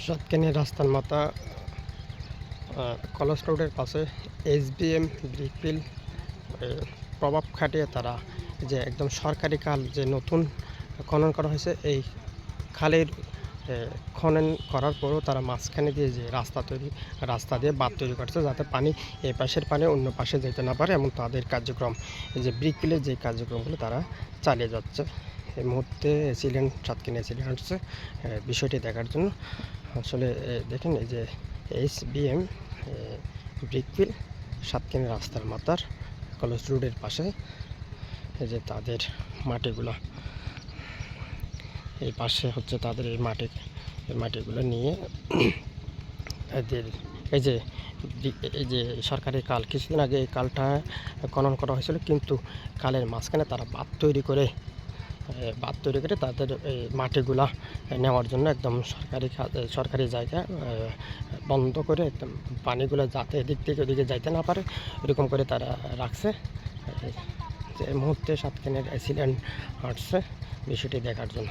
সাতকানিয়া রাস্তার মাথা কলেজ রোডের পাশে SBM ব্রিকফিল প্রভাব খাটিয়ে তারা যে একদম সরকারি খাল যে নতুন খনন করা হয়েছে, এই খালের খনন করার পরও তারা মাঝখানে দিয়ে যে রাস্তা দিয়ে বাঁধ তৈরি করছে, যাতে পানি এই পাশের পানি অন্য পাশে যেতে না পারে। এবং তাদের কার্যক্রম, এই যে ব্রিকফিলের যে কার্যক্রমগুলো তারা চালিয়ে যাচ্ছে। এই মুহূর্তে সাতকানিয়া এসিলেন্ট হচ্ছে বিষয়টি দেখার জন্য। আসলে দেখেন, এই যে SBM ব্রিকফিল সাতকানিয়া রাস্তার মাথার কলেজ রোডের পাশে, এই যে তাদের মাটিগুলো, এই পাশে হচ্ছে তাদের এই মাটিগুলো নিয়ে এদের এই যে সরকারি খাল, কিছুদিন আগে এই খালটা খনন করা হয়েছিল, কিন্তু খালের মাঝখানে তারা বাঁধ তৈরি করে তাদের এই মাটিগুলা নেওয়ার জন্য একদম সরকারি জায়গা বন্ধ করে একদম পানিগুলো যাতে এদিক থেকে ওদিকে যাইতে না পারে, এরকম করে তারা রাখছে। যে মুহূর্তে সাতকানিয়ার এসিলেন্ট হাঁটছে বিষয়টি দেখার জন্য।